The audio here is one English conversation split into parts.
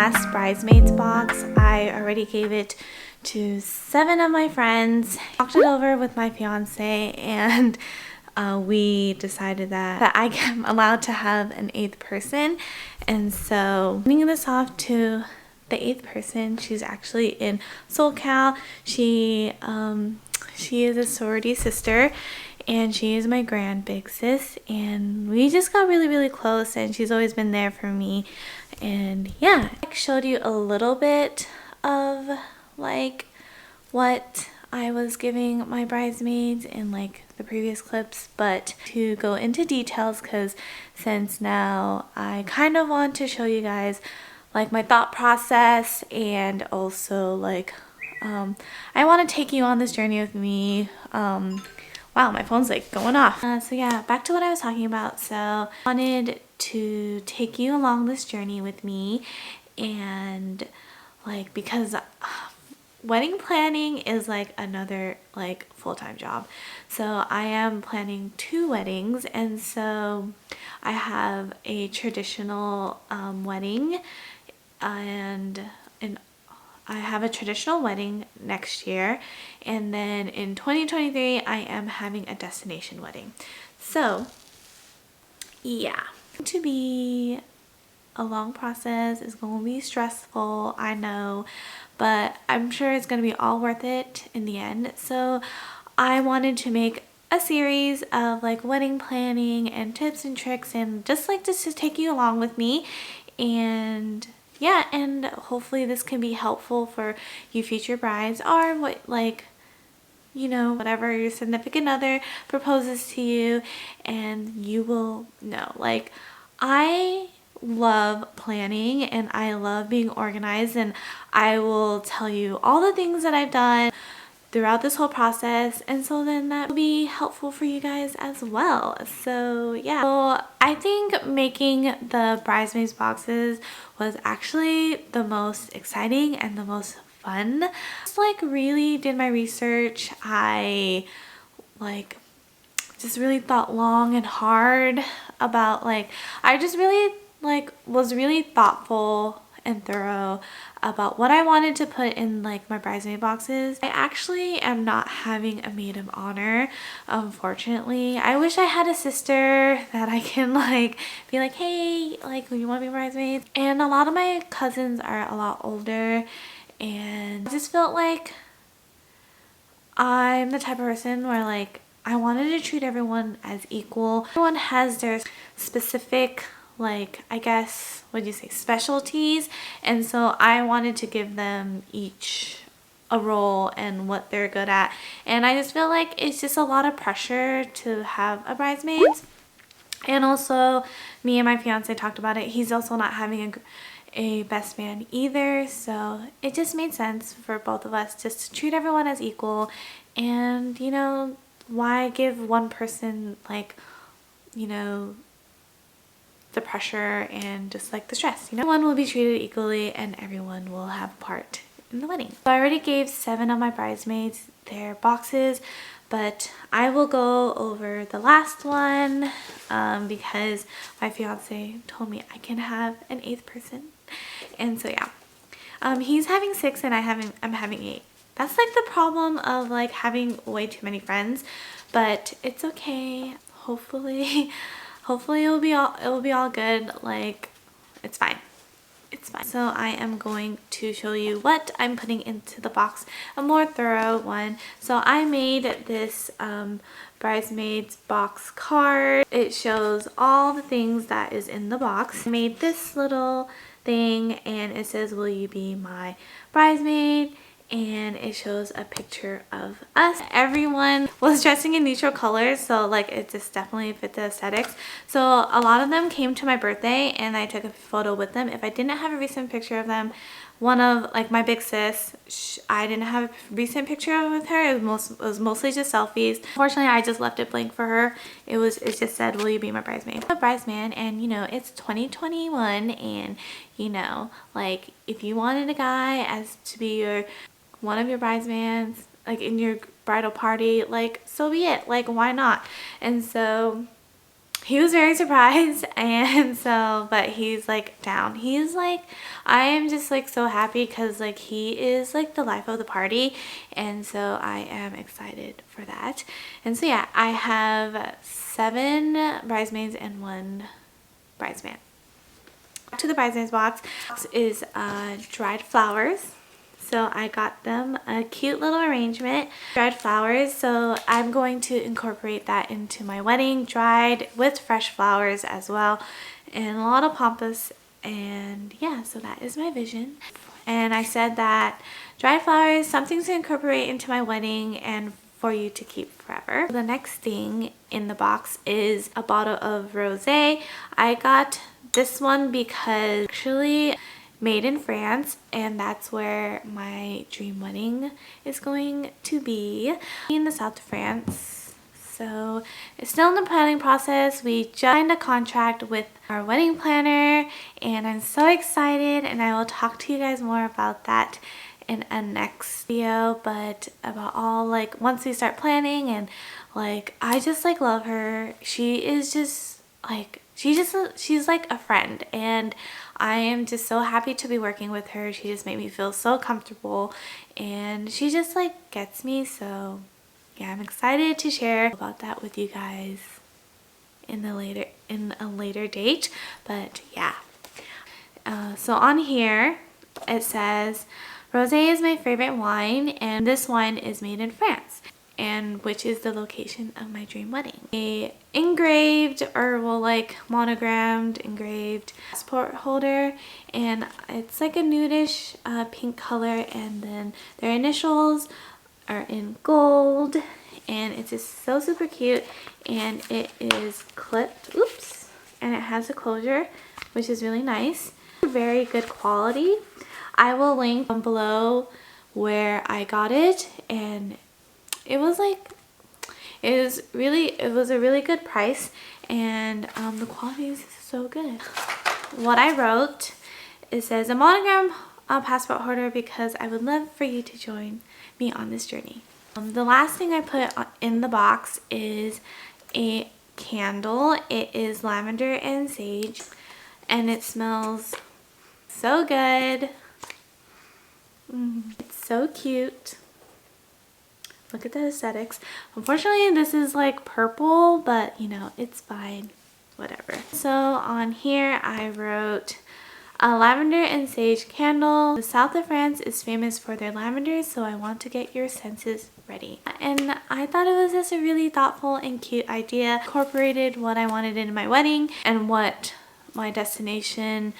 last Bridesmaids box, I already gave it to 7 of my friends. Talked it over with my fiance, and we decided that I am allowed to have an 8th person. And so handing this off to the 8th person. She's actually in SoCal. She is a sorority sister, and she is my grand big sis, and we just got really close, and she's always been there for me. And yeah, I showed you a little bit of like what I was giving my bridesmaids in like the previous clips, but to go into details, because since now I kind of want to show you guys like my thought process, and also like I want to take you on this journey with me. Wow, my phone's like going off. So yeah, back to what I was talking about. So I wanted to take you along this journey with me, and like because wedding planning is like another like full-time job. So I am planning 2 weddings, and so I have a traditional wedding, and I have a traditional wedding next year, and then in 2023 I am having a destination wedding. So yeah, it's going to be a long process. It's going to be stressful, I know, but I'm sure it's going to be all worth it in the end. So I wanted to make a series of like wedding planning and tips and tricks, and just to take you along with me. And yeah, and hopefully this can be helpful for you future brides, or what, like, you know, whatever your significant other proposes to you, and you will know. Like, I love planning and I love being organized, and I will tell you all the things that I've done throughout this whole process, and so then that will be helpful for you guys as well. So yeah, so I think making the bridesmaids boxes was actually the most exciting and the most fun. Just like really did my research. I like just really thought long and hard about like, I just really like was really thoughtful and thorough about what I wanted to put in like my bridesmaid boxes. I actually am not having a maid of honor, unfortunately. I wish I had a sister that I can like be like, hey, like, you want to be bridesmaids? And a lot of my cousins are a lot older, and I just felt like I'm the type of person where like I wanted to treat everyone as equal. Everyone has their specific, like, I guess, what do you say, specialties, and so I wanted to give them each a role and what they're good at. And I just feel like it's just a lot of pressure to have a bridesmaids. And also me and my fiance talked about it. He's also not having a best man either, so it just made sense for both of us just to treat everyone as equal. And you know, why give one person like, you know, the pressure and just like the stress, you know? Everyone will be treated equally and everyone will have a part in the wedding. So I already gave 7 of my bridesmaids their boxes, but I will go over the last one because my fiance told me I can have an 8th person. And so yeah, he's having 6 and I'm having 8. That's like the problem of like having way too many friends, but it's okay. Hopefully it'll be all good. Like, it's fine. It's fine. So I am going to show you what I'm putting into the box, a more thorough one. So I made this bridesmaids box card. It shows all the things that is in the box. I made this little thing, and it says, will you be my bridesmaid? And it shows a picture of us. Everyone was dressing in neutral colors, so like it just definitely fit the aesthetics. So a lot of them came to my birthday and I took a photo with them. If I didn't have a recent picture of them, one of like my big sis, I didn't have a recent picture with her. It was mostly just selfies. Unfortunately, I just left it blank for her. It just said, will you be my bridesmaid? I'm a bridesmaid, and you know, it's 2021, and you know, like, if you wanted a guy as to be one of your bridesmaids, like in your bridal party, like, so be it. Like, why not? And so he was very surprised, and so, but he's like down. He's like, I am just like so happy because like he is like the life of the party, and so I am excited for that. And so yeah, I have 7 bridesmaids and 1 bridesman. Back to the bridesmaids box. Box is dried flowers. So I got them a cute little arrangement, dried flowers, so I'm going to incorporate that into my wedding, dried with fresh flowers as well, and a lot of pampas, and yeah, so that is my vision. And I said that dried flowers, something to incorporate into my wedding and for you to keep forever. The next thing in the box is a bottle of rosé. I got this one because actually made in France, and that's where my dream wedding is going to be, in the south of France. So it's still in the planning process. We just signed a contract with our wedding planner, and I'm so excited, and I will talk to you guys more about that in a next video. But about all, like, once we start planning, and like I just like love her. She is just like, she's like a friend, and I am just so happy to be working with her. She just made me feel so comfortable, and she just like gets me. So yeah, I'm excited to share about that with you guys in a later date. But yeah, so on here it says rosé is my favorite wine, and this wine is made in France, and which is the location of my dream wedding. A engraved, or well, like monogrammed, engraved passport holder, and it's like a nudish pink color, and then their initials are in gold, and it's just so super cute, and it is clipped, oops, and it has a closure, which is really nice. Very good quality. I will link down below where I got it, and it was like, it was a really good price, and the quality is so good. What I wrote, it says a monogram passport holder because I would love for you to join me on this journey. The last thing I put in the box is a candle. It is lavender and sage, and it smells so good. It's so cute. Look at the aesthetics. Unfortunately, this is like purple, but you know, it's fine. Whatever. So on here, I wrote a lavender and sage candle. The south of France is famous for their lavender, so I want to get your senses ready. And I thought it was just a really thoughtful and cute idea. Incorporated what I wanted in my wedding and what my destination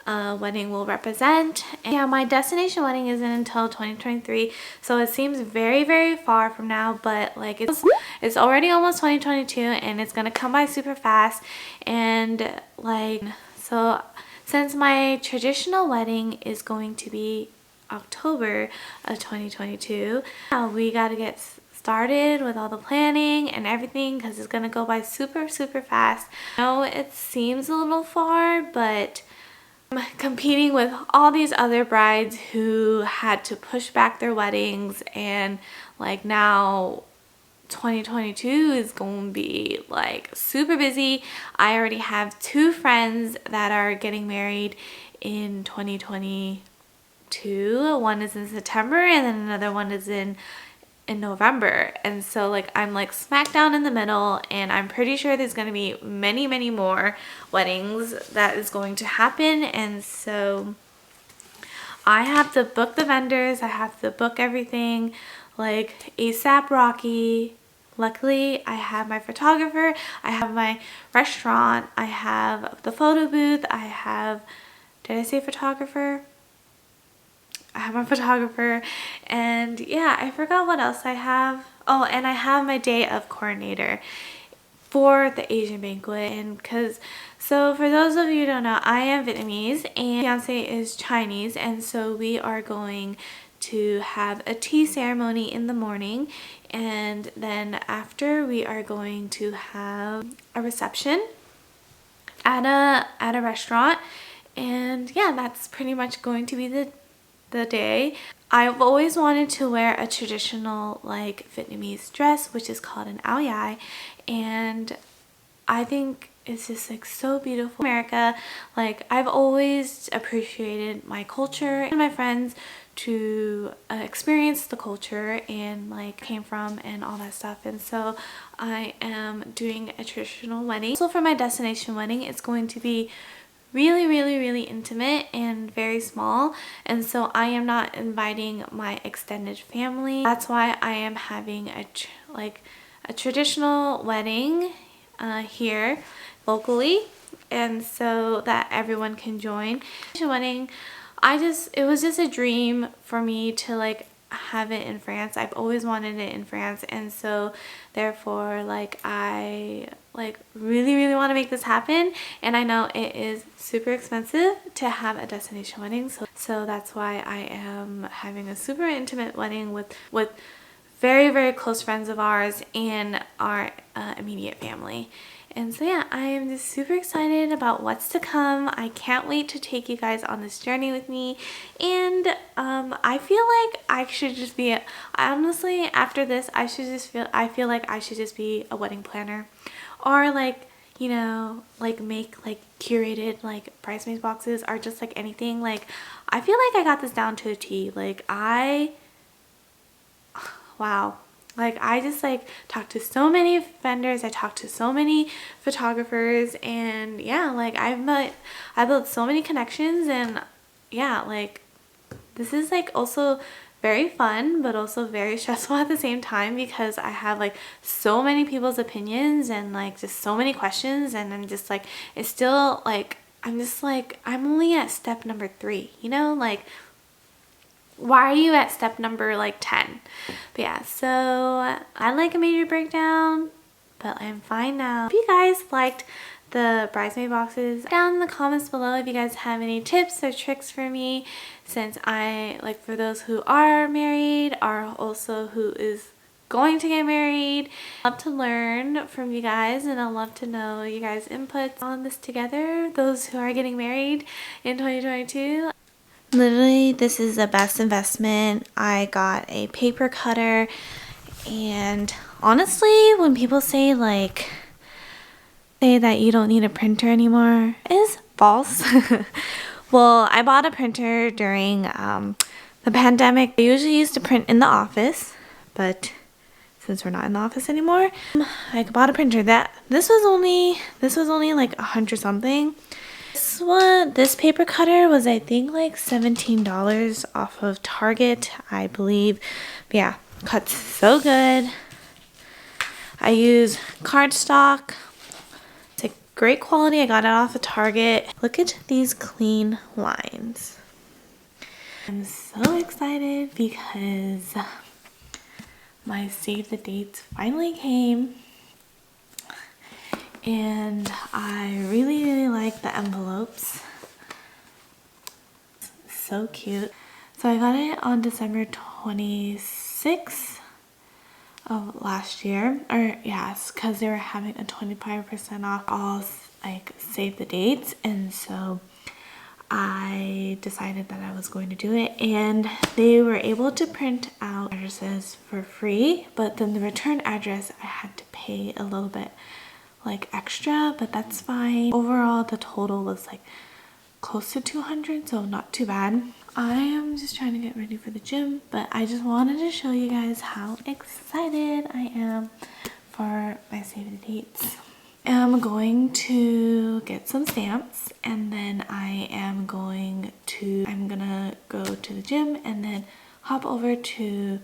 wedding will represent. And yeah, my destination wedding isn't until 2023, so it seems very, very far from now, but like it's already almost 2022, and it's gonna come by super fast. And like, so since my traditional wedding is going to be October of 2022, we gotta get started with all the planning and everything, because it's gonna go by super, super fast. I know it seems a little far, but I'm competing with all these other brides who had to push back their weddings, and like now 2022 is going to be like super busy. I already have 2 friends that are getting married in 2022. One is in September, and then another one is in November, and so like I'm like smack down in the middle, and I'm pretty sure there's going to be many, many more weddings that is going to happen. And so I have to book the vendors, I have to book everything like ASAP Rocky. Luckily, I have my photographer, I have my restaurant, I have the photo booth, I have, did I say photographer? I have my photographer, and yeah, I forgot what else I have. Oh, and I have my day of coordinator for the Asian banquet. And so for those of you who don't know, I am Vietnamese and fiance is Chinese, and so we are going to have a tea ceremony in the morning, and then after we are going to have a reception at a restaurant. And yeah, that's pretty much going to be the day. I've always wanted to wear a traditional like Vietnamese dress, which is called an áo dài, and I think it's just like so beautiful. America, like I've always appreciated my culture and my friends to experience the culture and like came from and all that stuff. And so I am doing a traditional wedding. So for my destination wedding, it's going to be really intimate and very small, and so I am not inviting my extended family. That's why I am having a traditional wedding here locally, and so that everyone can join. Wedding, it was just a dream for me to like have it in France. I've always wanted it in France, and so therefore like I like really want to make this happen. And I know it is super expensive to have a destination wedding, so that's why I am having a super intimate wedding with very close friends of ours and our immediate family. And so yeah, I am just super excited about what's to come. I can't wait to take you guys on this journey with me. And I feel like I should just be, honestly, after this, I feel like I should just be a wedding planner. Or like, you know, like make like curated like bridesmaids boxes, or just like anything. Like, I feel like I got this down to a T. Like wow. Like I just like talked to so many vendors, I talked to so many photographers, and yeah, like I built so many connections. And yeah, like this is like also very fun but also very stressful at the same time, because I have like so many people's opinions and like just so many questions, and I'm just like, it's still like, I'm just like, I'm only at step number 3, you know, like why are you at step number like 10? But yeah, so I like a major breakdown, but I'm fine now. If you guys liked the bridesmaid boxes, down in the comments below if you guys have any tips or tricks for me, since I like, for those who are married or also who is going to get married. I love to learn from you guys, and I love to know you guys' inputs on this together, those who are getting married in 2022. Literally, this is the best investment. I got a paper cutter, and honestly, when people say that you don't need a printer anymore, is false. Well, I bought a printer during the pandemic. I usually used to print in the office, but since we're not in the office anymore, I bought a printer. This was only like $100 something. This paper cutter was, I think, like $17 off of Target, I believe. But yeah, cuts so good. I use cardstock. It's like great quality. I got it off of Target. Look at these clean lines. I'm so excited because my save the dates finally came. And I really like the envelopes. So cute. So I got it on December 26th of last year. Or yes, because they were having a 25% off all like save the dates. And so I decided that I was going to do it, and they were able to print out addresses for free, but then the return address I had to pay a little bit like extra, but that's fine. Overall, the total was like close to $200, so not too bad. I am just trying to get ready for the gym, but I just wanted to show you guys how excited I am for my save the dates. I'm going to get some stamps, and then I'm gonna go to the gym and then hop over to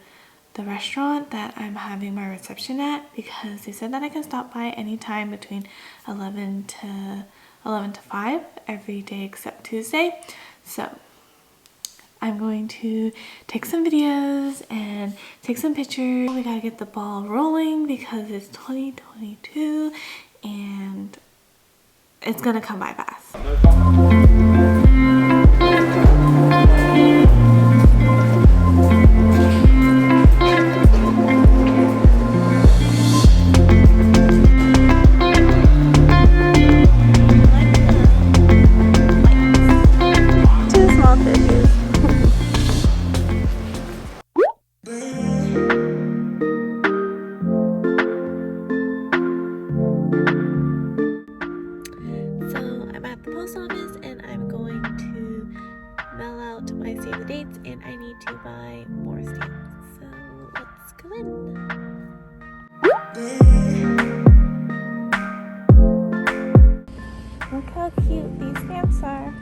the restaurant that I'm having my reception at, because they said that I can stop by anytime between 11 to 5 every day except Tuesday. So I'm going to take some videos and take some pictures. We gotta get the ball rolling because it's 2022 and it's gonna come by fast. to my save the dates and I need to buy more stamps. So let's go in. Look how cute these stamps are.